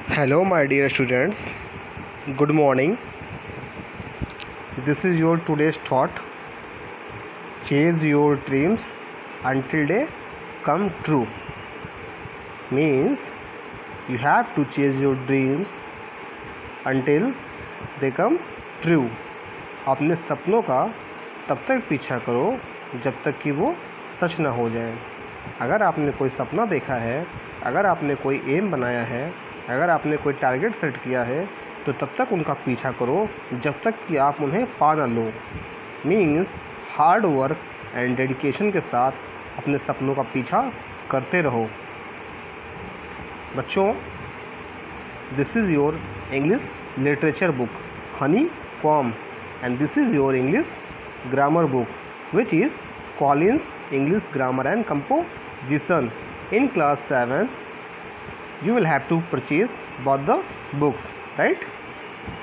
Hello, my dear students. Good morning. This is your today's thought. Chase your dreams until they come true. Means you have to chase your dreams until they come true. अपने सपनों का तब तक पीछा करो जब तक कि वो सच ना हो जाए। अगर आपने कोई सपना देखा है, अगर आपने कोई एम बनाया है, अगर आपने कोई टारगेट सेट किया है, तो तब तक उनका पीछा करो जब तक कि आप उन्हें पा ना लो। Means hard work and dedication के साथ अपने सपनों का पीछा करते रहो। बच्चों, this is your English literature book honeycomb and this is your English grammar book, which is Collins English Grammar and Composition. In class 7 you will have to purchase both the books, right?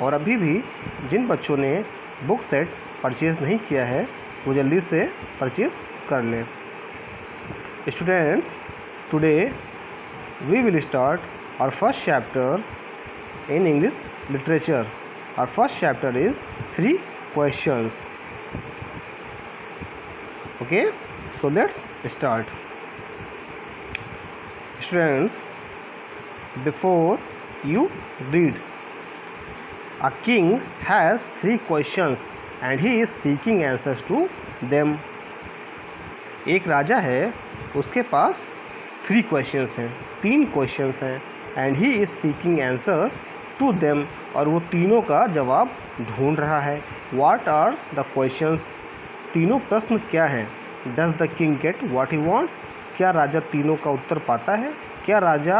और अभी भी जिन बच्चों ने book set purchase नहीं किया है वो जल्दी से परचेज कर लें। Students, today we will start our first chapter in English literature. Our first chapter is 3 questions. Okay, so let's start. Students, before you read, a king has 3 questions and he is seeking answers to them. एक राजा है, उसके पास 3 questions हैं, 3 questions हैं, and he is seeking answers to them, और वो तीनों का जवाब ढूंढ रहा है। What are the questions? तीनों प्रश्न क्या हैं? Does the king get what he wants? क्या राजा तीनों का उत्तर पाता है? क्या राजा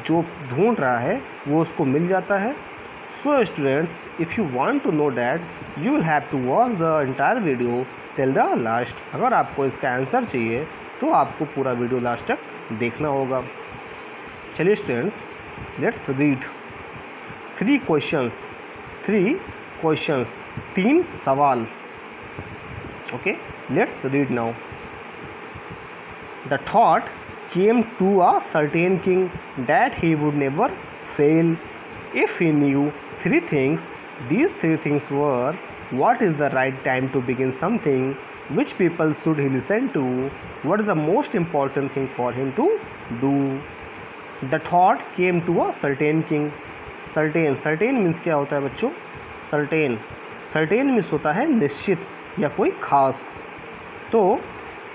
जो ढूंढ रहा है वो उसको मिल जाता है? So students, if you want to know that, you will have to watch the entire video till the last. अगर आपको इसका आंसर चाहिए तो आपको पूरा वीडियो लास्ट तक देखना होगा। चलिए स्टूडेंट्स, लेट्स रीड 3 questions, 3 सवाल। Okay, let's read now. The thought came to a certain king that he would never fail if he knew 3 things. These 3 things were: what is the right time to begin something, which people should he listen to, what is the most important thing for him to do. The thought came to a certain king. Certain means क्या होता है बच्चों? Certain means होता है निश्चित या कोई खास। तो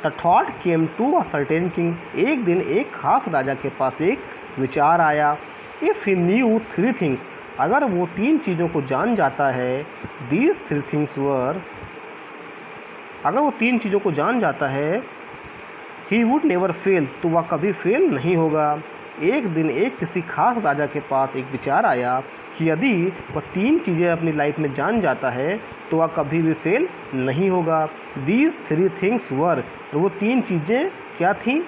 the thought came to a certain king, एक दिन एक खास राजा के पास एक विचार आया। इफ़ ही न्यू 3 थिंग्स, अगर वो 3 चीज़ों को जान जाता है, दीज 3 थिंग्स वर, अगर वो 3 चीज़ों को जान जाता है, ही वुड नेवर फेल, तो वह कभी फेल नहीं होगा। एक दिन एक किसी खास राजा के पास एक विचार आया कि यदि वह 3 चीज़ें अपनी लाइफ में जान जाता है तो वह कभी भी फेल नहीं होगा। दीज 3 थिंग्स वर, वो 3 चीज़ें क्या थीं?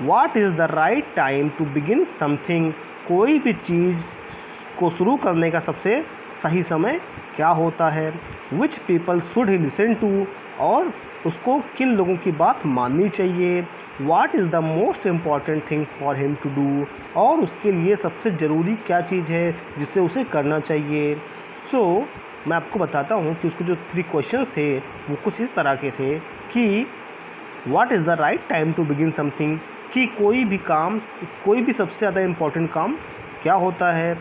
What is the right time to begin something, कोई भी चीज़ को शुरू करने का सबसे सही समय क्या होता है। Which people should he listen to, और उसको किन लोगों की बात माननी चाहिए। What is the most important thing for him to do, और उसके लिए सबसे ज़रूरी क्या चीज़ है जिसे उसे करना चाहिए। मैं आपको बताता हूँ कि उसके जो 3 क्वेश्चंस थे वो कुछ इस तरह के थे कि What is the right time to begin something, कि कोई भी काम, कोई भी सबसे ज़्यादा इम्पोर्टेंट काम क्या होता है,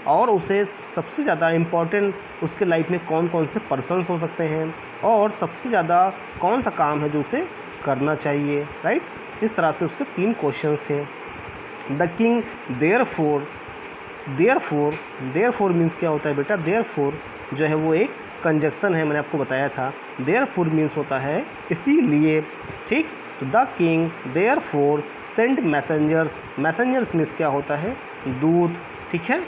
और उसे सबसे ज़्यादा इम्पोर्टेंट उसके लाइफ में कौन कौन से पर्सन्स हो सकते हैं, और सबसे ज़्यादा कौन सा काम है जो उसे करना चाहिए, राइट। इस तरह से उसके 3 क्वेश्चन थे। द किंग देयरफॉर मीन्स क्या होता है बेटा? देयरफॉर जो है वो एक कंजक्शन है, मैंने आपको बताया था। देयरफॉर मीन्स होता है इसीलिए, ठीक। तो the king therefore sent messengers means क्या होता है? दूत, ठीक है।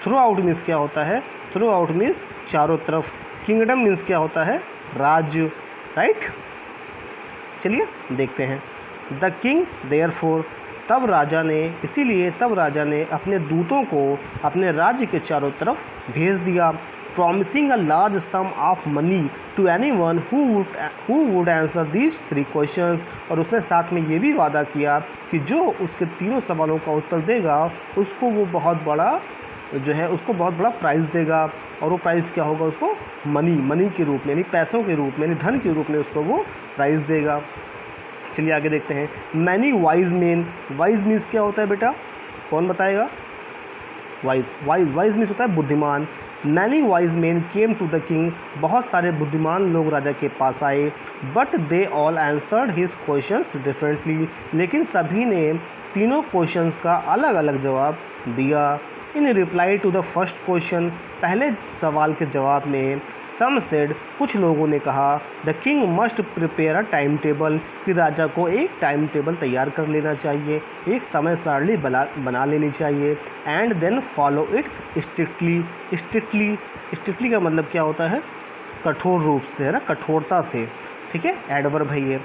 थ्रू आउट मीन्स क्या होता है? थ्रू आउट मीन्स चारों तरफ। किंगडम मीन्स क्या होता है? राज्य, राइट। चलिए देखते हैं। द किंग देयरफॉर, तब राजा ने अपने दूतों को अपने राज्य के चारों तरफ भेज दिया। promising a large sum of money to anyone who would answer these 3 questions। और उसने साथ में ये भी वादा किया कि जो उसके तीनों सवालों का उत्तर देगा उसको वो बहुत बड़ा जो है उसको बहुत बड़ा प्राइज़ देगा। और वो प्राइज़ क्या होगा, उसको मनी के रूप में, यानी पैसों के रूप में, यानी धन के रूप में उसको वो प्राइज़ देगा। चलिए आगे देखते हैं। Many wise main, wise means क्या होता है बेटा, कौन बताएगा? वाइज मीन्स होता है बुद्धिमान। Many wise men came to the king, बहुत सारे बुद्धिमान लोग राजा के पास आए। But they all answered his questions differently, लेकिन सभी ने तीनों क्वेश्चंस का अलग अलग जवाब दिया। In reply to the first question, पहले सवाल के जवाब में सम सेड, कुछ लोगों ने कहा the king must prepare a time table, कि राजा को एक टाइम टेबल तैयार कर लेना चाहिए, एक समय सारणी बना लेनी चाहिए। And then follow it strictly का मतलब क्या होता है, कठोर रूप से, है ना, कठोरता से, ठीक है, एडवर्ब है ये।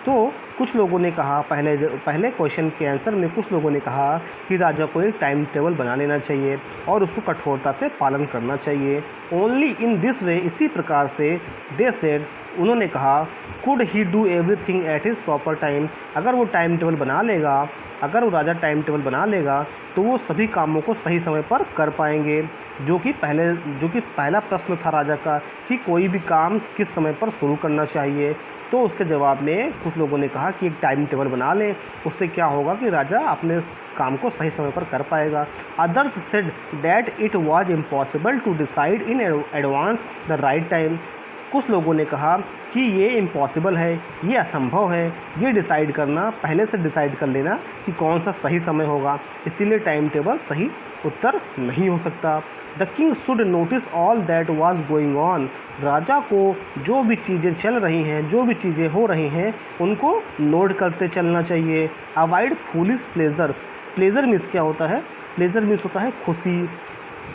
तो कुछ लोगों ने कहा, पहले क्वेश्चन के आंसर में कुछ लोगों ने कहा कि राजा को एक टाइम टेबल बना लेना चाहिए और उसको कठोरता से पालन करना चाहिए। ओनली इन दिस वे, इसी प्रकार से, दे सेड, उन्होंने कहा, could he do everything at his proper time, अगर वो टाइम टेबल बना लेगा, अगर वो राजा टाइम टेबल बना लेगा तो वो सभी कामों को सही समय पर कर पाएंगे। जो कि पहला प्रश्न था राजा का कि कोई भी काम किस समय पर शुरू करना चाहिए, तो उसके जवाब में कुछ लोगों ने कहा कि एक टाइम टेबल बना लें, उससे क्या होगा कि राजा अपने काम को सही समय पर कर पाएगा। Others said that it was impossible to decide in advance the right time, कुछ लोगों ने कहा कि ये इम्पॉसिबल है, ये असंभव है, ये डिसाइड करना, पहले से डिसाइड कर लेना कि कौन सा सही समय होगा, इसीलिए टाइम टेबल सही उत्तर नहीं हो सकता। The king should notice all that was going on, राजा को जो भी चीज़ें चल रही हैं, जो भी चीज़ें हो रही हैं, उनको नोट करते चलना चाहिए। Avoid foolish pleasure, pleasure means क्या होता है, प्लेजर मीन्स होता है खुशी,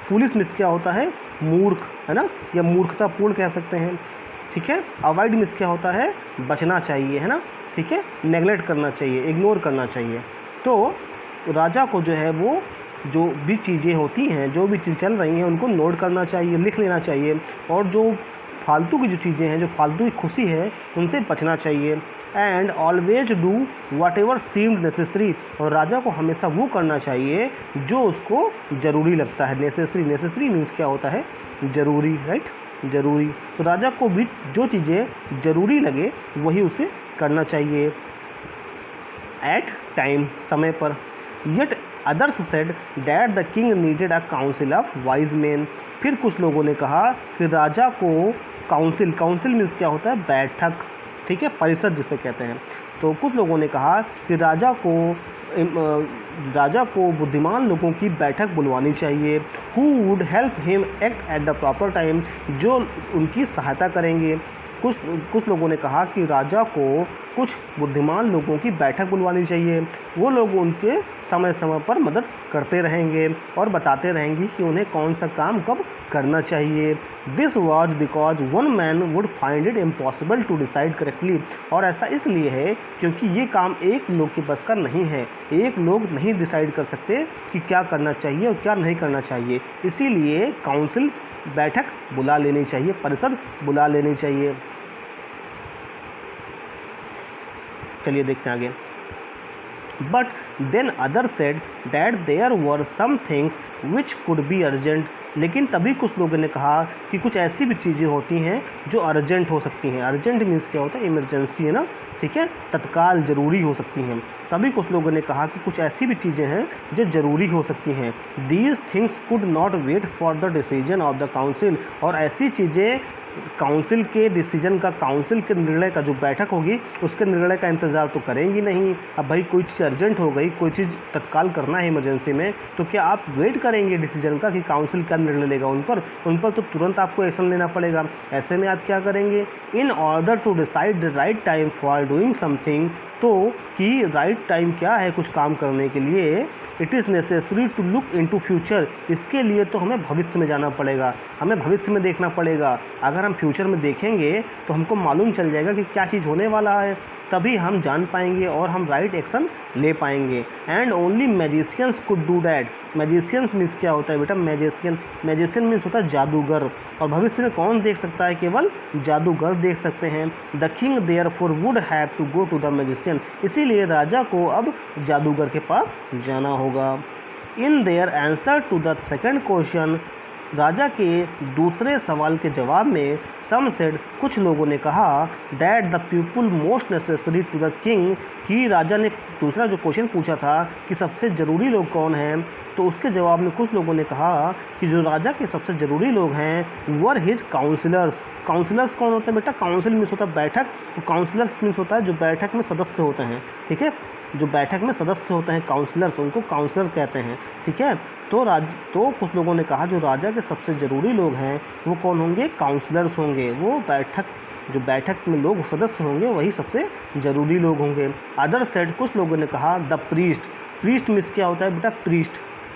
फूलिश मीन्स क्या होता है, मूर्ख, है ना, या मूर्खतापूर्ण कह सकते हैं, ठीक है। अवॉइड मीन्स क्या होता है, बचना चाहिए, है ना, ठीक है, नेगलेक्ट करना चाहिए, इग्नोर करना चाहिए। तो राजा को जो है वो जो भी चीज़ें होती हैं, जो भी चीज़ चल रही हैं, उनको नोट करना चाहिए, लिख लेना चाहिए, और जो फालतू की जो चीज़ें हैं, जो फालतू की खुशी है, उनसे बचना चाहिए। And always do what ever seemed necessary, और राजा को हमेशा वो करना चाहिए जो उसको ज़रूरी लगता है। नेसेसरी मीन्स क्या होता है, ज़रूरी, राइट, ज़रूरी। तो राजा को भी जो चीज़ें ज़रूरी लगे वही उसे करना चाहिए। एट टाइम, समय पर। Yet others said that the king needed a council of wise man, फिर कुछ लोगों ने कहा कि राजा को काउंसिल मीन्स क्या होता है, बैठक, ठीक है, परिषद जिसे कहते हैं। तो कुछ लोगों ने कहा कि राजा को बुद्धिमान लोगों की बैठक बुलवानी चाहिए, who would help him act at the proper time, जो उनकी सहायता करेंगे। कुछ लोगों ने कहा कि राजा को कुछ बुद्धिमान लोगों की बैठक बुलवानी चाहिए, वो लोग उनके समय समय पर मदद करते रहेंगे और बताते रहेंगे कि उन्हें कौन सा काम कब करना चाहिए। This was because one man would find it impossible to decide correctly, और ऐसा इसलिए है क्योंकि ये काम एक लोग के बस का नहीं है, एक लोग नहीं डिसाइड कर सकते कि क्या करना चाहिए और क्या नहीं करना चाहिए, इसीलिए काउंसिल, बैठक बुला लेनी चाहिए, परिषद बुला लेनी चाहिए। चलिए देखते हैं आगे। But then other said that there were some things which could be urgent, लेकिन तभी कुछ लोगों ने कहा कि कुछ ऐसी भी चीज़ें होती हैं जो अर्जेंट हो सकती हैं। अर्जेंट मीन्स क्या होता है, इमरजेंसी, है ना, ठीक है, तत्काल ज़रूरी हो सकती हैं। तभी कुछ लोगों ने कहा कि कुछ ऐसी भी चीज़ें हैं जो ज़रूरी हो सकती हैं। These things could not wait for the decision of the council, और ऐसी चीज़ें काउंसिल के डिसीजन का, काउंसिल के निर्णय का, जो बैठक होगी उसके निर्णय का इंतज़ार तो करेंगी नहीं। अब भाई कोई चीज़ अर्जेंट हो गई, कोई चीज़ तत्काल करना है इमरजेंसी में, तो क्या आप वेट करेंगे डिसीजन का कि काउंसिल क्या निर्णय लेगा उन पर तो तुरंत आपको एक्शन लेना पड़ेगा। ऐसे में आप क्या करेंगे, in order to decide the right time for doing something, तो कि राइट टाइम क्या है कुछ काम करने के लिए, it is necessary to look into future, इसके लिए तो हमें भविष्य में जाना पड़ेगा, हमें भविष्य में देखना पड़ेगा। अगर अगर हम फ्यूचर में देखेंगे तो हमको मालूम चल जाएगा कि क्या चीज़ होने वाला है, तभी हम जान पाएंगे और हम राइट एक्शन ले पाएंगे। And only magicians could do that. Magicians means क्या होता है बेटा? मैजिशियन मीन्स होता है जादूगर, और भविष्य में कौन देख सकता है? केवल जादूगर देख सकते हैं। The king therefore would have to go to the magician. इसीलिए राजा को अब जादूगर के पास जाना होगा। In their answer to the second question, राजा के दूसरे सवाल के जवाब में सम सेड, कुछ लोगों ने कहा, that the people most necessary to the king, कि राजा ने दूसरा जो क्वेश्चन पूछा था कि सबसे ज़रूरी लोग कौन हैं, तो उसके जवाब में कुछ लोगों ने कहा कि जो राजा के सबसे ज़रूरी लोग हैं वर हिज काउंसिलर्स। काउंसिलर्स कौन होता है बेटा? काउंसिल मीन्स होता है बैठक, तो काउंसिलर्स मीन्स होता है जो बैठक में सदस्य होते हैं, ठीक है, जो बैठक में सदस्य होते हैं काउंसिलर्स, उनको काउंसलर कहते हैं, ठीक है। तो कुछ लोगों ने कहा जो राजा के सबसे ज़रूरी लोग हैं वो कौन होंगे? काउंसलर्स होंगे। वो जो बैठक में लोग सदस्य होंगे वही सबसे ज़रूरी लोग होंगे। अदर सेड, कुछ लोगों ने कहा, द प्रीस्ट। प्रीस्ट मीन्स क्या होता है बेटा?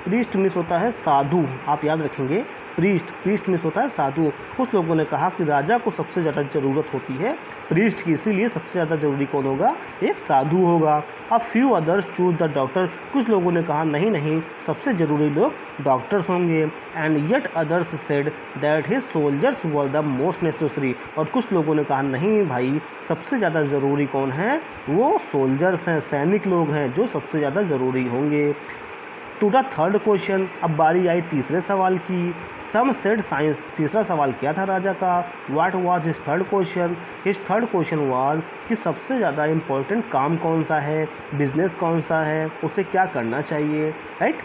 प्रीस्ट मीन्स होता है साधु, आप याद रखेंगे। प्रीस्ट मीन्स होता है साधु। कुछ लोगों ने कहा कि राजा को सबसे ज़्यादा ज़रूरत होती है प्रीस्ट की, इसीलिए सबसे ज़्यादा ज़रूरी कौन होगा? एक साधु होगा। अब few others choose the doctor. कुछ लोगों ने कहा नहीं, सबसे ज़रूरी लोग डॉक्टर्स होंगे। And yet others said that his soldiers were the most necessary. और कुछ लोगों ने कहा नहीं भाई, सबसे ज़्यादा ज़रूरी कौन है? वो सोल्जर्स हैं, सैनिक लोग हैं, जो सबसे ज़्यादा ज़रूरी होंगे। टू द थर्ड क्वेश्चन, अब बारी आई तीसरे सवाल की। सम सेड साइंस। तीसरा सवाल क्या था राजा का? What was his third question? His third question was कि सबसे ज़्यादा इम्पोर्टेंट काम कौन सा है, बिजनेस कौन सा है, उसे क्या करना चाहिए, राइट।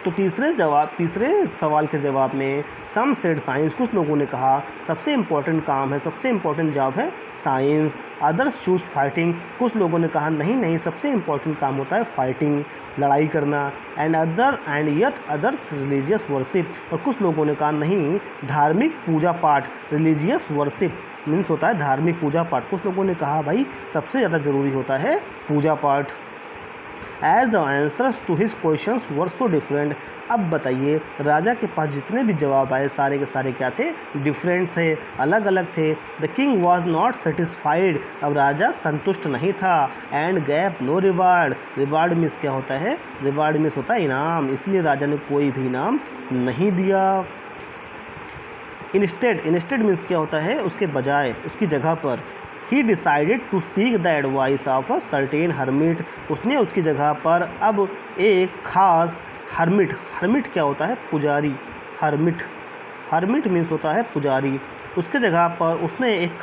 तो तीसरे सवाल के जवाब में सम सेड साइंस, कुछ लोगों ने कहा सबसे इम्पोर्टेंट काम है, सबसे इम्पोर्टेंट जॉब है साइंस। Others choose fighting. कुछ लोगों ने कहा नहीं, सबसे इम्पोर्टेंट काम होता है फाइटिंग, लड़ाई करना। And yet others religious worship. और कुछ लोगों ने कहा नहीं, धार्मिक पूजा पाठ। रिलीजियस वर्शिप मीन्स होता है धार्मिक पूजा पाठ। कुछ लोगों ने कहा भाई सबसे ज़्यादा ज़रूरी होता है पूजा पाठ। As the answers to his questions were so different. अब बताइए, राजा के पास जितने भी जवाब आए सारे के सारे क्या थे? डिफरेंट थे, अलग अलग थे। The king was not satisfied. अब राजा संतुष्ट नहीं था। And gave no reward. Reward means क्या होता है? रिवार्ड मीन्स होता है इनाम, इसलिए राजा ने कोई भी इनाम नहीं दिया। इंस्टेड मीन्स क्या होता है? उसके बजाय, उसकी जगह पर। He decided to seek the advice of a certain hermit. उसने उसकी जगह पर अब एक खास हर्मिट क्या होता है? पुजारी। हर्मिट मीन्स होता है पुजारी। उसके जगह पर उसने एक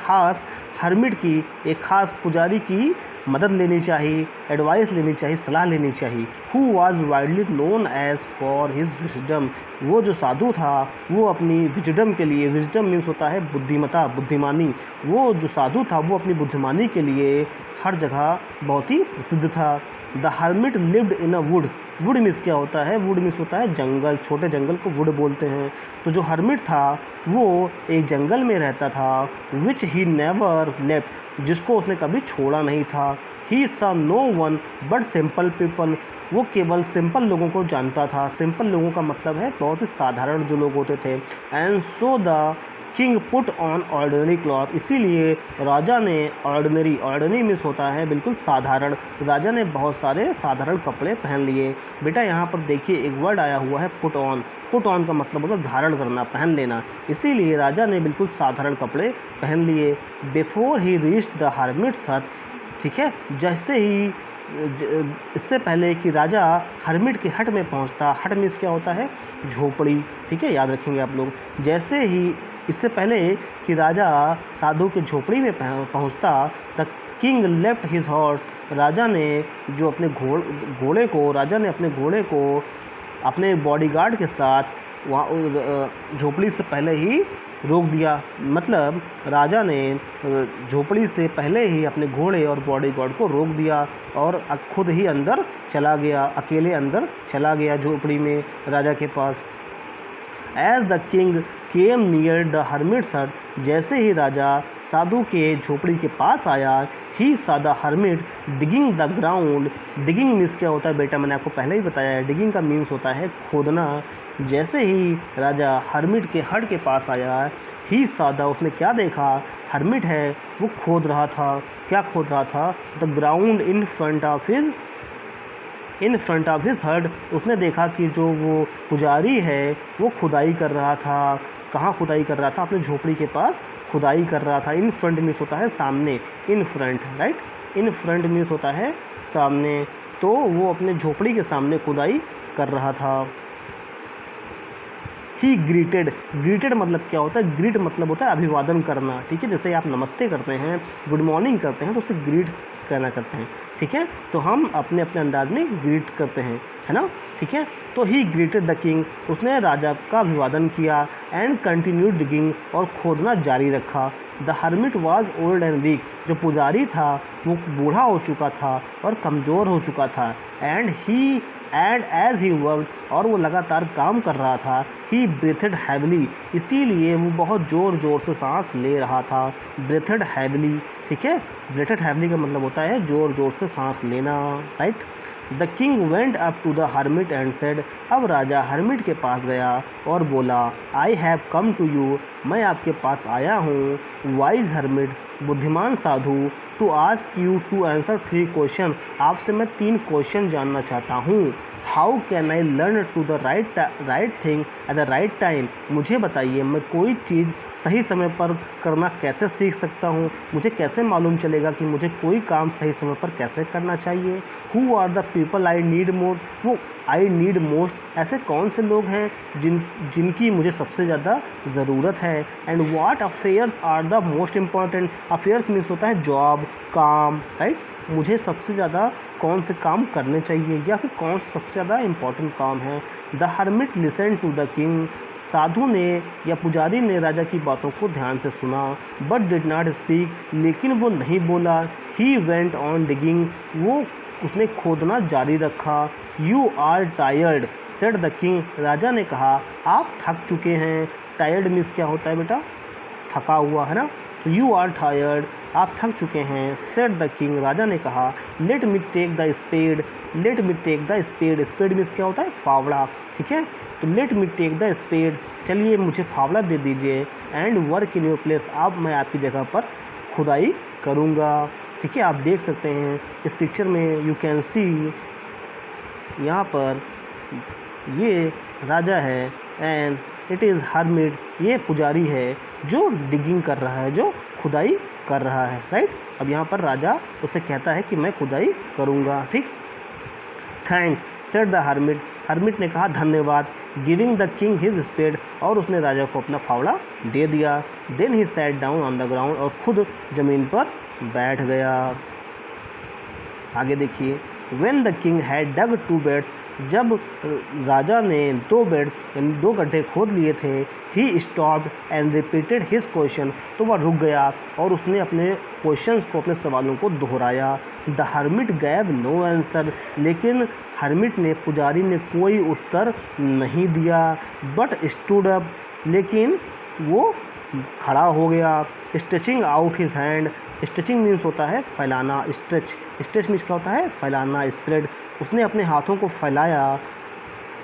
खास पुजारी की मदद लेनी चाहिए, एडवाइस लेनी चाहिए, सलाह लेनी चाहिए। Who was widely known as for his wisdom. वो जो साधु था वो अपनी विजडम के लिए, विजडम मीन्स होता है बुद्धिमता, बुद्धिमानी। वो जो साधु था वो अपनी बुद्धिमानी के लिए हर जगह बहुत ही प्रसिद्ध था। The hermit lived in a would. Would means क्या होता है? वुड मीन्स होता है जंगल, छोटे जंगल को वुड बोलते हैं। तो जो हर्मिट था वो एक जंगल में रहता था। विच ही नेवर लेफ्ट, जिसको उसने कभी छोड़ा नहीं था। He saw no one but simple people. वो केवल सिंपल लोगों को जानता था। सिंपल लोगों का मतलब है बहुत ही साधारण जो लोग होते थे। And so the king put on ordinary cloth. इसीलिए राजा ने ऑर्डिनरी मीन्स होता है बिल्कुल साधारण। राजा ने बहुत सारे साधारण कपड़े पहन लिए। बेटा यहाँ पर देखिए एक वर्ड आया हुआ है पुट ऑन। पुट ऑन का मतलब होता है धारण करना, पहन लेना। इसीलिए राजा ने बिल्कुल साधारण कपड़े पहन लिए। Before he reach the hermit's हट। ठीक है, जैसे ही इससे पहले कि राजा हर्मिट के हट में पहुंचता। हट मीन्स क्या होता है? झोपड़ी। ठीक है, याद रखेंगे आप लोग। जैसे ही इससे पहले कि राजा साधु के झोपड़ी में पहुंचता, the king left his horse. राजा ने जो अपने घोड़े को अपने बॉडीगार्ड के साथ वहाँ झोपड़ी से पहले ही रोक दिया। मतलब राजा ने झोपड़ी से पहले ही अपने घोड़े और बॉडीगार्ड को रोक दिया और खुद ही अंदर चला गया, अकेले अंदर चला गया झोपड़ी में राजा के पास। As the king came near the hermit's hut, जैसे ही राजा साधु के झोपड़ी के पास आया, ही सा the hermit digging the ground. Digging means क्या होता है बेटा, मैंने आपको पहले ही बताया है, डिगिंग का मीन्स होता है खोदना। जैसे ही राजा हर्मिट के हट के पास आया, ही सा द, उसने क्या देखा, हर्मिट है वो खोद रहा था। क्या खोद रहा था? The ground in front of his हट। उसने देखा कि जो वो पुजारी है वो खुदाई कर रहा था। कहाँ खुदाई कर रहा था? अपने झोपड़ी के पास खुदाई कर रहा था। इन फ्रंट मीन्स होता है सामने, in front, right, in front means होता है सामने। तो वो अपने झोपड़ी के सामने खुदाई कर रहा था। ही ग्रीटेड, ग्रीटेड मतलब क्या होता है? ग्रीट मतलब होता है अभिवादन करना, ठीक है। जैसे आप नमस्ते करते हैं, गुड मॉर्निंग करते हैं, तो उसे ग्रीट कहना करते हैं, ठीक है। तो हम अपने अपने अंदाज में ग्रीट करते हैं, है ना, ठीक है। तो ही ग्रीटेड द किंग, उसने राजा का अभिवादन किया। एंड कंटिन्यूड डिगिंग, और खोदना जारी रखा। The hermit was old and weak, जो पुजारी था वो बूढ़ा हो चुका था और कमज़ोर हो चुका था। एंड एज ही वर्क, और वो लगातार काम कर रहा था। ही ब्रीथेड हैवली, इसीलिए वो बहुत ज़ोर ज़ोर से सांस ले रहा था। ब्रीथेड हैवली, ठीक है। ब्रीथेड हैवली का मतलब होता है ज़ोर ज़ोर से सांस लेना, right. The king went up to the hermit and said, अब राजा हर्मिट के पास गया और बोला, I have come to you, मैं आपके पास आया हूँ, वाइज हर्मिट, बुद्धिमान साधु, to ask you to answer 3 question, आपसे मैं 3 क्वेश्चन जानना चाहता हूँ। How can I learn to the right thing at the right time, मुझे बताइए मैं कोई चीज़ सही समय पर करना कैसे सीख सकता हूँ, मुझे कैसे मालूम चलेगा कि मुझे कोई काम सही समय पर कैसे करना चाहिए। Who are the people I need most, ऐसे कौन से लोग हैं जिनकी मुझे सबसे ज़्यादा ज़रूरत है। And what affairs are the most important, affairs means होता है जॉब, काम, राइट। मुझे सबसे ज़्यादा कौन से काम करने चाहिए या फिर कौन सा सबसे ज़्यादा इम्पॉर्टेंट काम है। The hermit listen to the king, साधु ने या पुजारी ने राजा की बातों को ध्यान से सुना। बट डिड नॉट स्पीक, लेकिन वो नहीं बोला। ही वेंट ऑन डिगिंग, उसने खोदना जारी रखा। You are tired said the king, राजा ने कहा आप थक चुके हैं। टायर्ड मीन्स क्या होता है बेटा? थका हुआ, है ना। यू आर टायर्ड, आप थक चुके हैं। सेड द किंग, राजा ने कहा let me take the spade, let me take the spade, spade means क्या होता है? फावड़ा, ठीक है। तो let me take the spade, चलिए मुझे फावड़ा दे दीजिए। And work in your place, अब मैं आपकी जगह पर खुदाई करूँगा, ठीक है। आप देख सकते हैं इस पिक्चर में, यू कैन सी, यहाँ पर ये राजा है एंड इट इज़ हर्मिट, ये पुजारी है जो डिगिंग कर रहा है, जो खुदाई कर रहा है, राइट। अब यहाँ पर राजा उसे कहता है कि मैं खुदाई करूँगा, ठीक। Thanks said the hermit, hermit ने कहा धन्यवाद। Giving the king his spade, और उसने राजा को अपना फावड़ा दे दिया। Then he sat down on the ground, और खुद ज़मीन पर बैठ गया। आगे देखिए, when the king had dug 2 beds, जब राजा ने 2 बेड्स यानी 2 गड्ढे खोद लिए थे। He stopped and repeated his question, तो वह रुक गया और उसने अपने क्वेश्चंस को, अपने सवालों को दोहराया। The hermit gave no answer, लेकिन हर्मिट ने, पुजारी ने कोई उत्तर नहीं दिया। बट स्टूड अप, लेकिन वो खड़ा हो गया। Stretching out his hand, stretching means होता है फैलाना, स्ट्रेच मीन्स क्या होता है? फैलाना, स्प्रेड। उसने अपने हाथों को फैलाया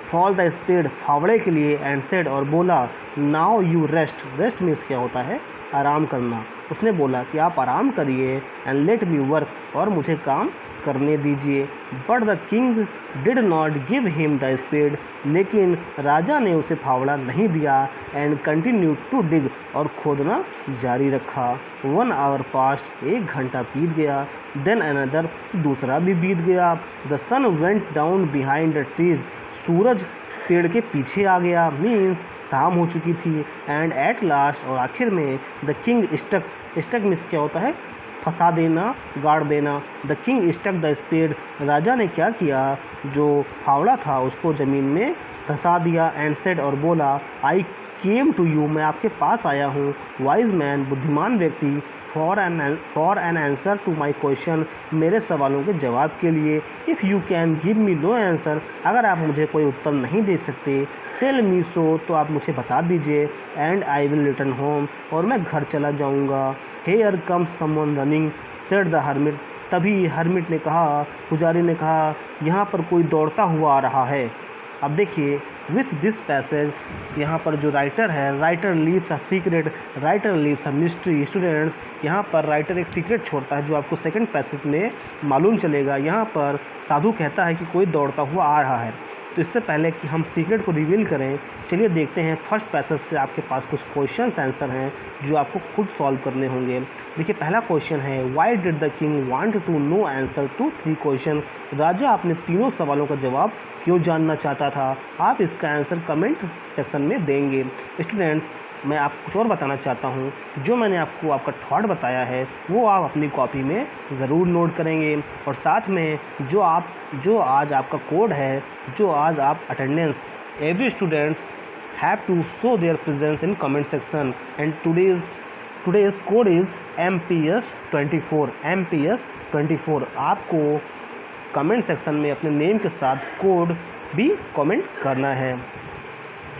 फॉर द स्पेड, फावड़े के लिए। एंड सेड, और बोला now you rest, rest means क्या होता है? आराम करना। उसने बोला कि आप आराम करिए। एंड लेट मी वर्क, और मुझे काम करने दीजिए। But the king did not give him the spade, लेकिन राजा ने उसे फावड़ा नहीं दिया। एंड कंटिन्यू टू डिग, और खोदना जारी रखा। 1 आवर पास्ट, 1 घंटा बीत गया। देन अनदर, दूसरा भी बीत गया। The sun went down behind the trees, सूरज पेड़ के पीछे आ गया, मीन्स शाम हो चुकी थी। एंड एट लास्ट, और आखिर में, the king stuck, stuck means क्या होता है? फंसा देना, गाड़ देना। The king stuck the spade, राजा ने क्या किया? जो फावड़ा था उसको ज़मीन में धंसा दिया। एंड सेड, और बोला आई केम टू यू, मैं आपके पास आया हूँ, वाइज मैन, बुद्धिमान व्यक्ति, for an answer to my question, मेरे सवालों के जवाब के लिए। If you can give me no answer, अगर आप मुझे कोई उत्तर नहीं दे सकते, टेल मी सो, तो आप मुझे बता दीजिए, and I will return home, और मैं घर चला जाऊँगा। Here comes someone running, said the hermit, तभी हर्मिट ने कहा, पुजारी ने कहा, यहाँ पर कोई दौड़ता हुआ आ रहा है। अब देखिए, विथ दिस पैसेज, यहाँ पर जो राइटर है, writer leaves a secret, writer leaves a mystery. Students, यहाँ पर राइटर एक सीक्रेट छोड़ता है जो आपको सेकंड पैसेज में मालूम चलेगा। यहाँ पर साधु कहता है कि कोई दौड़ता हुआ आ रहा है। तो इससे पहले कि हम सीक्रेट को रिवील करें, चलिए देखते हैं फर्स्ट पैसेज से आपके पास कुछ क्वेश्चंस आंसर हैं जो आपको खुद सॉल्व करने होंगे। देखिए, पहला क्वेश्चन है, why did the king want to know answer to 3 question, राजा अपने तीनों सवालों का जवाब क्यों जानना चाहता था। आप इसका आंसर कमेंट सेक्शन में देंगे। स्टूडेंट्स, मैं आपको कुछ और बताना चाहता हूँ, जो मैंने आपको आपका थॉट बताया है वो आप अपनी कॉपी में ज़रूर नोट करेंगे, और साथ में जो आज आपका कोड है, जो आज आप attendance, every students have to show their presence in comment section, and today's code is MPS 24, MPS 24। आपको कमेंट सेक्शन में अपने नेम के साथ कोड भी कमेंट करना है।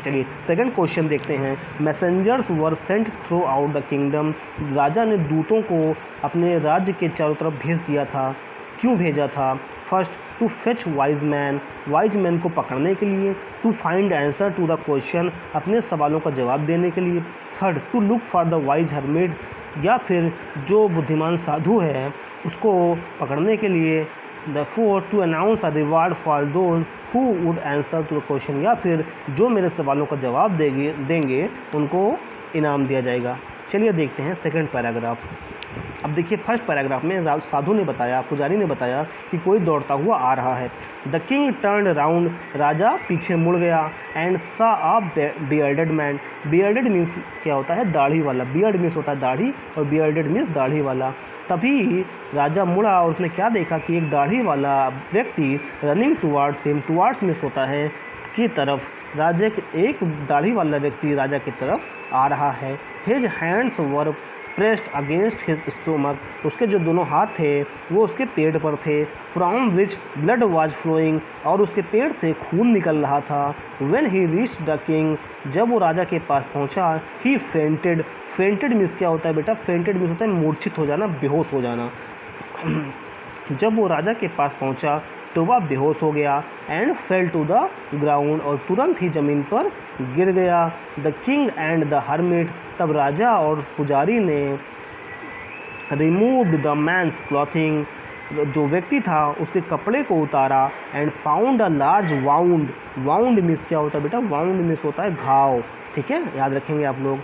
चलिए सेकंड क्वेश्चन देखते हैं। Messengers were sent throughout the kingdom, राजा ने दूतों को अपने राज्य के चारों तरफ भेज दिया था। क्यों भेजा था? First, to fetch wise man को पकड़ने के लिए। To find answer to the question, अपने सवालों का जवाब देने के लिए। Third, to look for the wise hermit, या फिर जो बुद्धिमान साधु है उसको पकड़ने के लिए। The fourth, to announce a reward for those who would answer to the question, या फिर जो मेरे सवालों का जवाब देंगे उनको इनाम दिया जाएगा। चलिए देखते हैं सेकंड पैराग्राफ। अब देखिए, फर्स्ट पैराग्राफ में साधु ने बताया, पुजारी ने बताया कि कोई दौड़ता हुआ आ रहा है। द किंग टर्न राउंड, राजा पीछे मुड़ गया। एंड सा a bearded man, bearded means क्या होता है? दाढ़ी वाला। बियर्ड मीन्स होता है दाढ़ी, और बियर्डेड मीन्स दाढ़ी वाला। तभी राजा मुड़ा और उसने क्या देखा कि एक दाढ़ी वाला व्यक्ति running towards him, towards means होता है की तरफ, राजा के एक दाढ़ी वाला व्यक्ति राजा की तरफ आ रहा है। His hands were pressed against his stomach, उसके जो दोनों हाथ थे वो उसके पेट पर थे। From which blood was flowing, और उसके पेट से खून निकल रहा था। When he reach the king, जब वो राजा के पास पहुंचा, ही फेंटेड, फेंटेड मीन्स क्या होता है बेटा? फेंटेड मीन्स होता है मूर्छित हो जाना, बेहोश हो जाना। जब वो राजा के पास पहुंचा तो वह बेहोश हो गया। And fell to the ground, और तुरंत ही ज़मीन पर गिर गया। The king and the hermit, तब राजा और पुजारी ने रिमूव्ड द मैन्स क्लॉथिंग, जो व्यक्ति था उसके कपड़े को उतारा। And found a large wound, wound means क्या होता है बेटा? वाउंड मीन्स होता है घाव, ठीक है, याद रखेंगे आप लोग।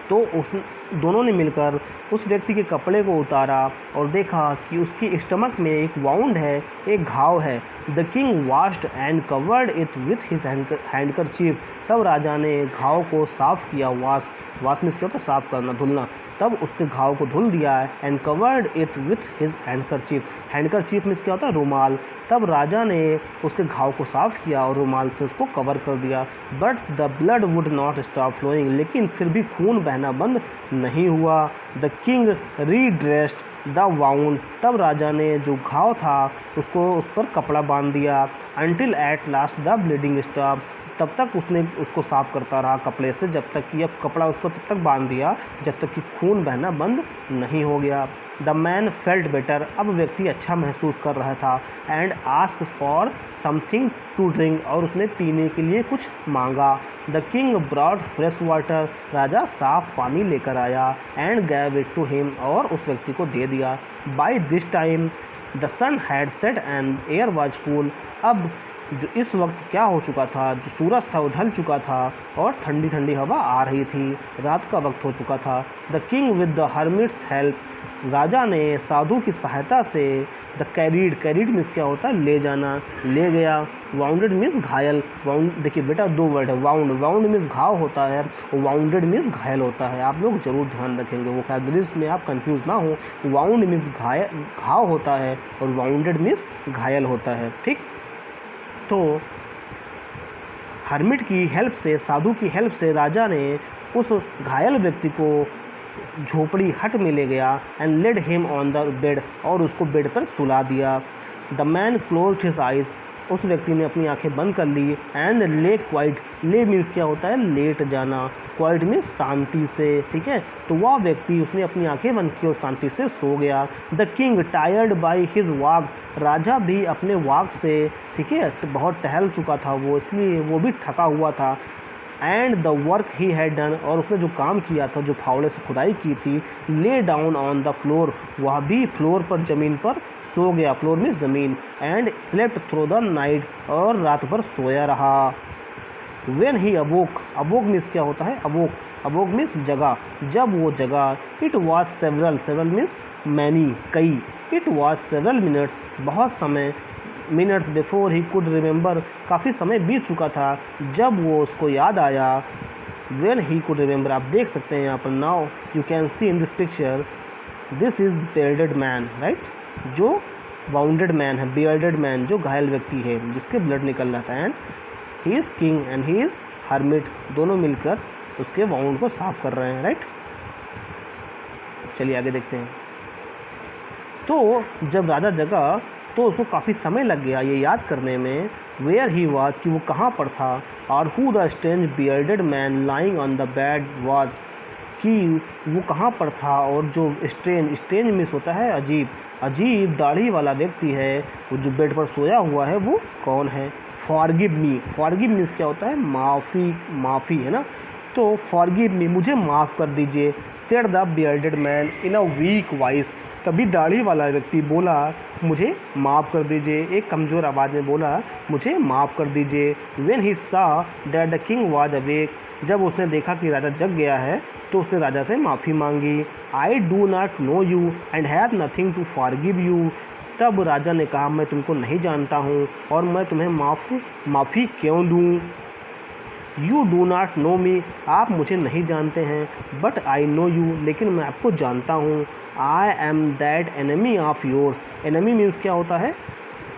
तो उस दोनों ने मिलकर उस व्यक्ति के कपड़े को उतारा और देखा कि उसकी स्टमक में एक वाउंड है, एक घाव है। The king washed and covered it with his handkerchief, तब राजा ने घाव को साफ़ किया। वाश मीन्स क्या होता है? साफ़ करना, धुलना। तब उसके घाव को धुल दिया। And covered it with his handkerchief, handkerchief means क्या होता है? रुमाल। तब राजा ने उसके घाव को साफ़ किया और रुमाल से उसको कवर कर दिया। But the blood would not stop flowing, लेकिन फिर भी खून बहना बंद नहीं हुआ। The king redressed the wound, तब राजा ने जो घाव था उसको उस पर कपड़ा बांध दिया। Until at last the bleeding stop, तब तक उसने उसको साफ करता रहा कपड़े से, जब तक कि, अब कपड़ा उसको तब तक बांध दिया जब तक कि खून बहना बंद नहीं हो गया। द मैन फेल्ट बेटर, अब व्यक्ति अच्छा महसूस कर रहा था। And ask for something to drink, और उसने पीने के लिए कुछ मांगा। The king brought fresh water, राजा साफ पानी लेकर आया। And gave it to him, और उस व्यक्ति को दे दिया। By this time the sun had set and air was cool, अब जो इस वक्त क्या हो चुका था, जो सूरज था वो ढल चुका था और ठंडी ठंडी हवा आ रही थी, रात का वक्त हो चुका था। The king with the hermit's help, राजा ने साधु की सहायता से द कैरीड मीन्स क्या होता है? ले जाना, ले गया। वाउंडेड मीन्स घायल। वाउंड देखिए बेटा, दो वर्ड है, वाउंड मीन्स घाव होता है, वाउंडेड मीन्स घायल होता है। आप लोग जरूर ध्यान रखेंगे, वो कैदरिस में आप कंफ्यूज ना हो। वाउंड मीन्स घाव होता है और वाउंडेड मीन्स घायल होता है, ठीक। तो हर्मिट की हेल्प से, साधु की हेल्प से राजा ने उस घायल व्यक्ति को झोपड़ी हट में ले गया and laid him on the bed, और उसको बेड पर सुला दिया। The man closed his eyes, उस व्यक्ति ने अपनी आंखें बंद कर ली and lay quiet, lay means क्या होता है लेट जाना, क्वाइट मीन्स शांति से, ठीक है। तो वह व्यक्ति उसने अपनी आंखें बंद की और शांति से सो गया। The king tired by his walk, राजा भी अपने वॉक से, ठीक है, तो बहुत टहल चुका था वो, इसलिए वो भी थका हुआ था। And the work he had done, और उसने जो काम किया था, जो फावड़े से खुदाई की थी, lay down on the floor, वह भी फ्लोर पर, ज़मीन पर सो गया, फ्लोर में ज़मीन। And slept through the night, और रात भर सोया रहा। वेन ही अवोक, अवोक मीन्स क्या होता है अवोक, अवोक मीन्स जगा, जब वो जगा, it was several, several means many, कई, इट वॉज सेवरल मिनट्स, बहुत समय, minutes before he could remember, काफ़ी समय बीत चुका था जब वो उसको याद आया। वेन ही कुड रिमेंबर, आप देख सकते हैं यहाँ पर, now you can see in this picture, this is bearded man, right, जो वाउंडेड मैन है, बियर्डेड मैन जो घायल व्यक्ति है जिसके ब्लड निकल रहा था, and he is king and he is hermit, दोनों मिलकर उसके वाउंड को साफ कर रहे हैं, राइट। चलिए आगे देखते हैं। तो जब राजा जगा तो उसको काफ़ी समय लग गया ये याद करने में, वेयर ही वाज, कि वो कहाँ पर था, और who the strange bearded man lying on the bed was, कि वो कहाँ पर था, और जो स्ट्रेंज, स्ट्रेंज मिस होता है अजीब, अजीब दाढ़ी वाला व्यक्ति है वो जो बेड पर सोया हुआ है वो कौन है। फॉरगिव मी, फॉरगिव मीन्स क्या होता है माफ़ी, माफ़ी है ना, तो फॉरगिव मी, मुझे माफ़ कर दीजिए, said the bearded man in a week voice, तभी दाढ़ी वाला व्यक्ति बोला मुझे माफ़ कर दीजिए, एक कमज़ोर आवाज़ में बोला मुझे माफ़ कर दीजिए। व्हेन ही सा that the king was awake, जब उसने देखा कि राजा जग गया है तो उसने राजा से माफ़ी मांगी। I do not know you and have nothing to forgive you, तब राजा ने कहा मैं तुमको नहीं जानता हूँ और मैं तुम्हें माफ़ी क्यों दूँ। यू डू नॉट नो मी, आप मुझे नहीं जानते हैं, बट आई नो यू, लेकिन मैं आपको जानता हूँ। I am that enemy of yours, enemy means क्या होता है,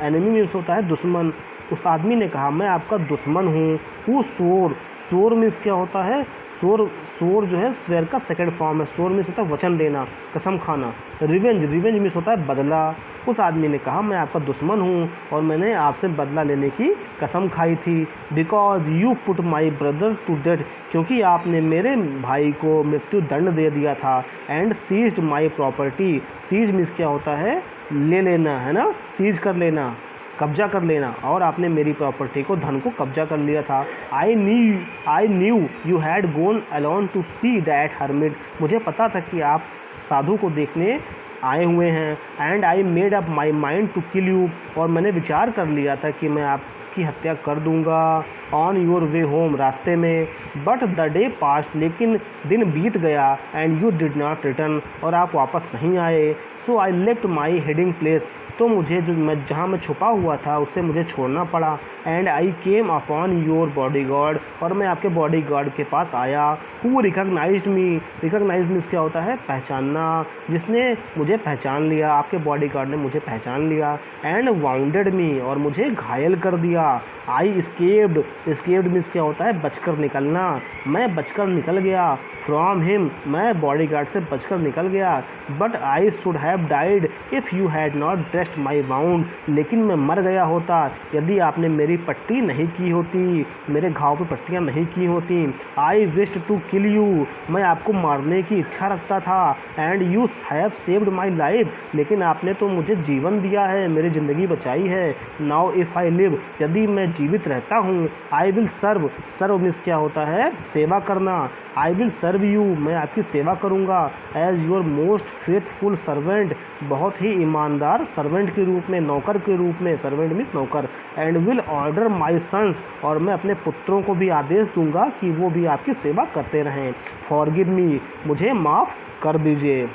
एनिमी मीन्स होता है दुश्मन। उस आदमी ने कहा मैं आपका दुश्मन हूँ। हु सोर, सोर मीन्स क्या होता है, सोर, सोर जो है स्वेर का सेकंड फॉर्म है, सोर मीन्स होता है वचन देना, कसम खाना। रिवेंज, रिवेंज मीन्स होता है बदला। उस आदमी ने कहा मैं आपका दुश्मन हूँ और मैंने आपसे बदला लेने की कसम खाई थी। Because you put my brother to death, क्योंकि आपने मेरे भाई को मृत्यु दंड दे दिया था। And seized my property, seize means क्या होता है ले लेना, है ना, सीज कर लेना, कब्जा कर लेना, और आपने मेरी प्रॉपर्टी को, धन को कब्जा कर लिया था। I knew you had gone alone to see that hermit, मुझे पता था कि आप साधु को देखने आए हुए हैं। And I made up my mind to kill you, और मैंने विचार कर लिया था कि मैं आपकी हत्या कर दूंगा ऑन योर वे होम, रास्ते में। बट द डे पास्ट, लेकिन दिन बीत गया, and you did not return, और आप वापस नहीं आए। So I left my heading place, तो मुझे जो मैं जहाँ मैं छुपा हुआ था उससे मुझे छोड़ना पड़ा। And I came upon your bodyguard, और मैं आपके बॉडी गार्ड के पास आया। Who recognised me, recognise means क्या होता है पहचानना, जिसने मुझे पहचान लिया, आपके बॉडी गार्ड ने मुझे पहचान लिया। एंड वाउंडेड मी, और मुझे घायल कर दिया। आई स्केप्ड, स्केप्ड मीन्स क्या होता है बचकर निकलना, मैं बचकर निकल गया। फ्रॉम हिम, मैं बॉडी गार्ड से बचकर निकल गया। But I should have died if you had not dressed my wound, लेकिन मैं मर गया होता यदि आपने मेरी पट्टी नहीं की होती, मेरे घाव पर पट्टियाँ नहीं की होती। I wished to kill you, मैं आपको मारने की इच्छा रखता था। And you have saved my life, लेकिन आपने तो मुझे जीवन दिया है, मेरी ज़िंदगी बचाई है। नाउ इफ़ आई लिव, यदि मैं जीवित रहता हूँ, I will serve, serve means क्या होता है सेवा करना। आई विल सर्व यू, मैं आपकी सेवा करूँगा। As your most faithful servant, बहुत ही ईमानदार सर्वेंट के रूप में, नौकर के रूप में, सर्वेंट मीन्स नौकर। And will order my sons, और मैं अपने पुत्रों को भी आदेश दूंगा कि वो भी आपकी सेवा करते रहें। फॉरगिव मी, मुझे माफ़ कर दीजिए।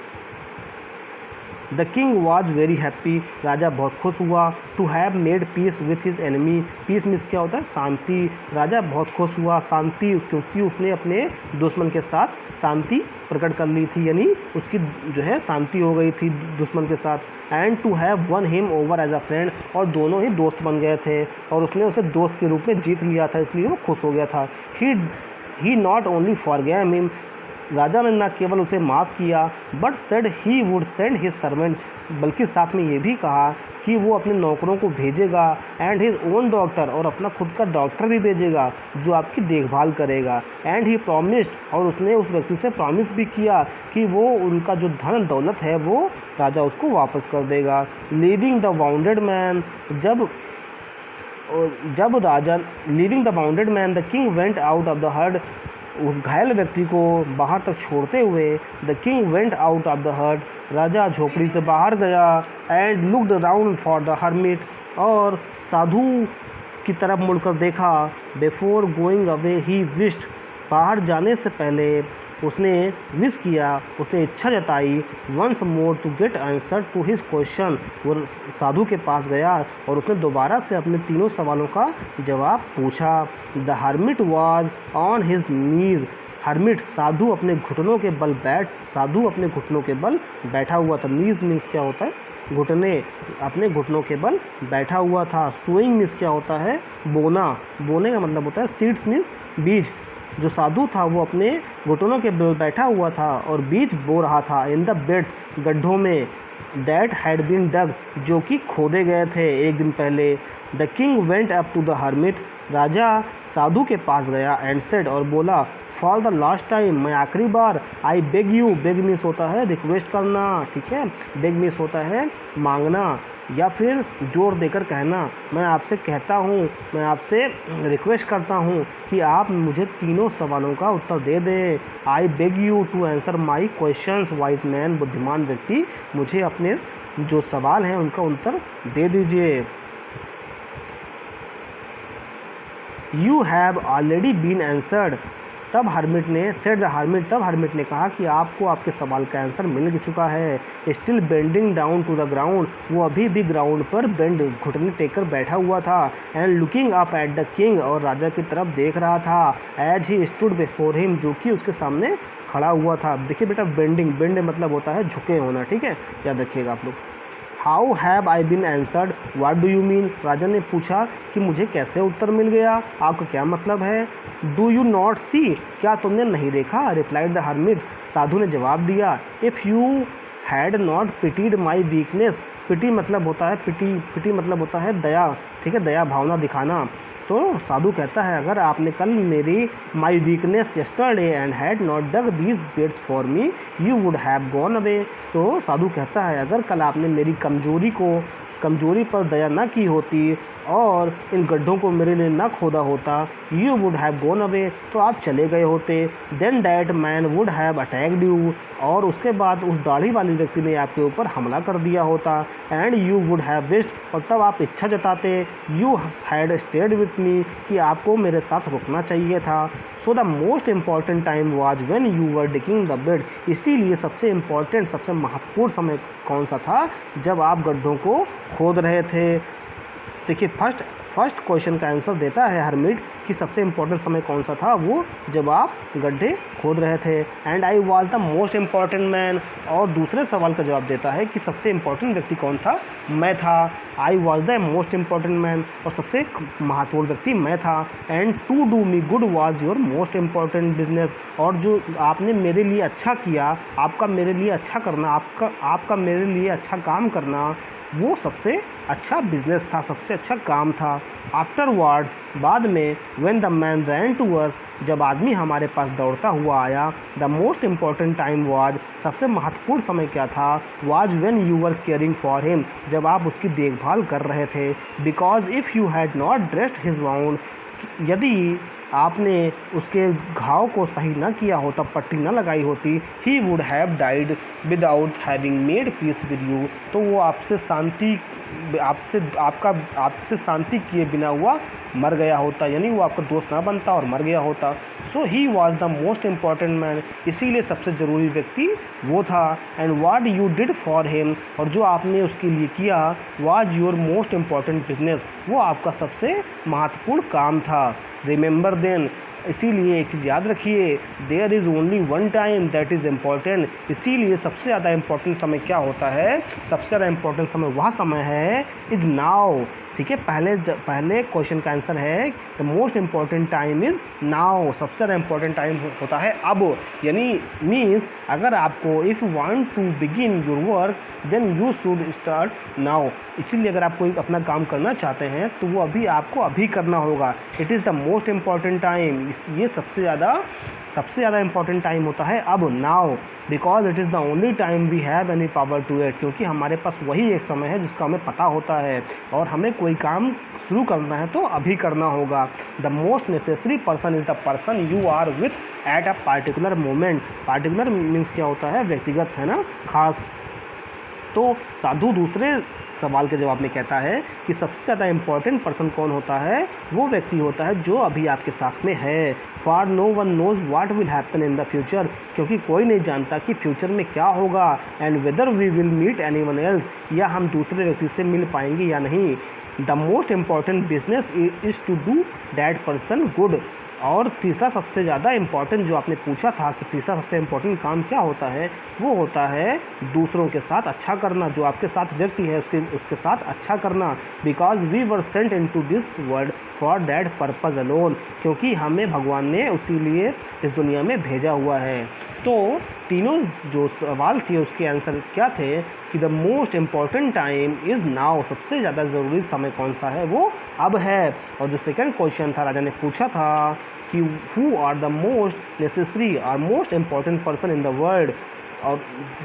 The king was very happy, राजा बहुत खुश हुआ। To have made peace with his enemy. Peace means क्या होता है, शांति। राजा बहुत खुश हुआ, शांति, क्योंकि उसने अपने दुश्मन के साथ शांति प्रकट कर ली थी, यानी उसकी जो है शांति हो गई थी दुश्मन के साथ। And to have won him over as a friend, और दोनों ही दोस्त बन गए थे और उसने उसे दोस्त के रूप में जीत लिया था, इसलिए वो खुश हो गया था। ही नॉट ओनली फॉरगेव हिम, राजा ने न केवल उसे माफ़ किया, but said he would send his servant, बल्कि साथ में ये भी कहा कि वो अपने नौकरों को भेजेगा, एंड हिज ओन डॉक्टर, और अपना खुद का डॉक्टर भी भेजेगा जो आपकी देखभाल करेगा। एंड ही प्रॉमिस्ड, और उसने उस व्यक्ति से प्रॉमिस भी किया कि वो उनका जो धन दौलत है वो राजा उसको वापस कर देगा। लीविंग द वाउंडेड मैन, जब राजा leaving the wounded man the king went out of the herd, उस घायल व्यक्ति को बाहर तक छोड़ते हुए the king went out of the herd, राजा झोपड़ी से बाहर गया। And looked around for the hermit, और साधु की तरफ मुड़कर देखा। Before going away he wished, बाहर जाने से पहले उसने विश किया, उसने इच्छा जताई। Once more to get answer to his question, वो साधु के पास गया और उसने दोबारा से अपने तीनों सवालों का जवाब पूछा। The hermit was on his knees, hermit साधु अपने घुटनों के बल बैठा हुआ था। नीज मीन्स क्या होता है, घुटने, अपने घुटनों के बल बैठा हुआ था। सोइंग मीन्स क्या होता है, बोना, बोने का मतलब होता है सीड्स मीन्स बीज। जो साधु था वो अपने घुटनों के बल बैठा हुआ था और बीज बो रहा था। इन द बेड्स, गड्ढों में, दैट हैड बीन डग, जो कि खोदे गए थे एक दिन पहले। The king went up to the hermit, राजा साधु के पास गया। एंड सेड, और बोला, फॉर द लास्ट टाइम, मैं आखिरी बार, I beg you, beg means होता है रिक्वेस्ट करना, ठीक है, बेग मीन्स होता है मांगना या फिर जोर देकर कहना। मैं आपसे कहता हूँ, मैं आपसे रिक्वेस्ट करता हूँ कि आप मुझे तीनों सवालों का उत्तर दे दें। I beg you to answer my questions, wise man, बुद्धिमान व्यक्ति, मुझे अपने जो सवाल हैं उनका उत्तर दे दीजिए। You have already been answered, तब हर्मिट ने सेड द हर्मिट, तब हर्मिट ने कहा कि आपको आपके सवाल का आंसर मिल चुका है। Still bending down to the ground, वो अभी भी ग्राउंड पर बेंड, घुटने टेक कर बैठा हुआ था। And looking up at the king, और राजा की तरफ देख रहा था। As he stood before him, जो कि उसके सामने खड़ा हुआ था। देखिए बेटा, बेंडिंग, बेंड मतलब होता है झुके होना, ठीक है, याद रखिएगा आप लोग। How have I been answered, what do you mean, राजा ने पूछा कि मुझे कैसे उत्तर मिल गया, आपका क्या मतलब है। डू यू नॉट सी, क्या तुमने नहीं देखा, रिप्लाइड द हर्मिट, साधु ने जवाब दिया। If you had not pitied my weakness, pity मतलब होता है, पिटी मतलब होता है दया, ठीक है, दया भावना दिखाना। तो साधु कहता है, अगर आपने कल मेरी my weakness yesterday and had not dug these beds for me, you would have gone away. तो साधु कहता है, अगर कल आपने मेरी कमजोरी पर दया न की होती और इन गड्ढों को मेरे लिए न खोदा होता, you would have gone away, तो आप चले गए होते। Then that man would have attacked you, और उसके बाद उस दाढ़ी वाले व्यक्ति ने आपके ऊपर हमला कर दिया होता। And you would have wished, और तब आप इच्छा जताते, you had stayed with me, कि आपको मेरे साथ रुकना चाहिए था। So the most important time was when you were digging the bed, इसीलिए सबसे इम्पॉर्टेंट, सबसे महत्वपूर्ण समय कौन सा था, जब आप गड्ढों को खोद रहे थे। देखिए, फर्स्ट क्वेश्चन का आंसर देता है हर्मिट कि सबसे इम्पोर्टेंट समय कौन सा था, वो जब आप गड्ढे खोद रहे थे। And I was the most important man, और दूसरे सवाल का जवाब देता है कि सबसे इम्पोर्टेंट व्यक्ति कौन था, मैं था। I was the most important man, और सबसे महत्वपूर्ण व्यक्ति मैं था। And to do me good was your most important business, और जो आपने मेरे लिए अच्छा किया, आपका मेरे लिए अच्छा करना, आपका मेरे लिए अच्छा काम करना, वो सबसे अच्छा बिजनेस था, सबसे अच्छा काम था। आफ्टरवर्ड्स, बाद में, when the man ran to us, जब आदमी हमारे पास दौड़ता हुआ आया, the most important time was, सबसे महत्वपूर्ण समय क्या था, was when you were caring for him, जब आप उसकी देखभाल कर रहे थे। Because if you had not dressed his wound, यदि आपने उसके घाव को सही न किया होता, पट्टी न लगाई होती, he would have died without having made peace with you, तो वो आपसे शांति आपसे शांति किए बिना हुआ मर गया होता, यानी वो आपका दोस्त ना बनता और मर गया होता। So he was the most important man, इसीलिए सबसे ज़रूरी व्यक्ति वो था। And what you did for him, और जो आपने उसके लिए किया, was your most important business, वो आपका सबसे महत्वपूर्ण काम था। रिमेंबर देन, इसीलिए एक चीज़ याद रखिए, there is only one time that is important, इसीलिए सबसे ज़्यादा इम्पॉर्टेंट समय क्या होता है, सबसे ज़्यादा इम्पॉर्टेंट समय वह समय है इज़ नाउ। ठीक है, पहले क्वेश्चन का आंसर है the most important time is now, सबसे ज़्यादा इम्पॉर्टेंट टाइम होता है अब, यानी मीन्स अगर आपको if you want to begin your work then you should start now, इसीलिए अगर आप कोई अपना काम करना चाहते हैं तो वो आपको अभी करना होगा। It is the most important time, ये सबसे ज़्यादा इम्पॉर्टेंट टाइम होता है अब, now, because it is the only time we have any power to it, क्योंकि हमारे पास वही एक समय है जिसका हमें पता होता है और हमें कोई काम शुरू करना है तो अभी करना होगा। The most necessary person is the person you are with at a particular moment, particular means क्या होता है, व्यक्तिगत, है ना, खास। तो साधु दूसरे सवाल के जवाब में कहता है कि सबसे ज़्यादा इम्पॉर्टेंट पर्सन कौन होता है, वो व्यक्ति होता है जो अभी आपके साथ में है। For no one knows what will happen in the future, क्योंकि कोई नहीं जानता कि फ्यूचर में क्या होगा। And whether we will meet anyone else, या हम दूसरे व्यक्ति से मिल पाएंगे या नहीं। The most important business is to do that person good, और तीसरा सबसे ज़्यादा इम्पॉर्टेंट जो आपने पूछा था कि तीसरा सबसे इम्पॉर्टेंट काम क्या होता है, वो होता है दूसरों के साथ अच्छा करना, जो आपके साथ व्यक्ति है उसके साथ अच्छा करना। Because we were sent into this world for that purpose alone, क्योंकि हमें भगवान ने उसी लिए इस दुनिया में भेजा हुआ है। तो तीनों जो सवाल थे उसके आंसर क्या थे कि the most important time is now, सबसे ज़्यादा ज़रूरी समय कौन सा है, वो अब है। और जो सेकंड क्वेश्चन था, राजा ने पूछा था कि who are the most necessary और most important person in the world, और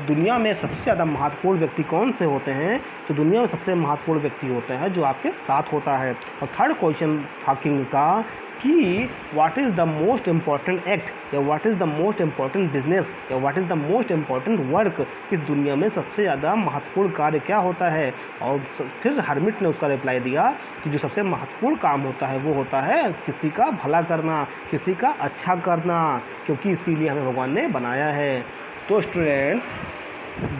दुनिया में सबसे ज़्यादा महत्वपूर्ण व्यक्ति कौन से होते हैं, तो दुनिया में सबसे महत्वपूर्ण व्यक्ति होता है जो आपके साथ होता है। और थर्ड क्वेश्चन था किंग का कि what is the most important act, या what is the most important business, या what is the most important work, इस दुनिया में सबसे ज़्यादा महत्वपूर्ण कार्य क्या होता है। और फिर हरमिट ने उसका रिप्लाई दिया कि जो सबसे महत्वपूर्ण काम होता है वो होता है किसी का भला करना, किसी का अच्छा करना, क्योंकि इसीलिए हमें भगवान ने बनाया है। तो student,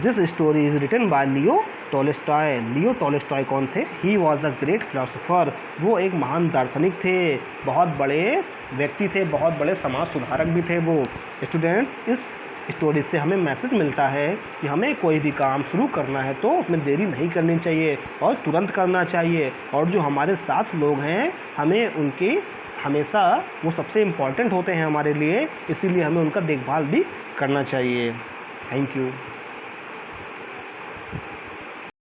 this story is written by Leo Tolstoy. Leo Tolstoy कौन थे? He was a great philosopher, वो एक महान दार्शनिक थे, बहुत बड़े व्यक्ति थे, बहुत बड़े समाज सुधारक भी थे वो। स्टूडेंट, इस स्टोरी से हमें मैसेज मिलता है कि हमें कोई भी काम शुरू करना है तो उसमें देरी नहीं करनी चाहिए और तुरंत करना चाहिए, और जो हमारे साथ लोग हैं हमें उनकी हमेशा वो सबसे इम्पॉर्टेंट होते हैं हमारे लिए, इसीलिए हमें उनका देखभाल भी करना चाहिए। Thank you.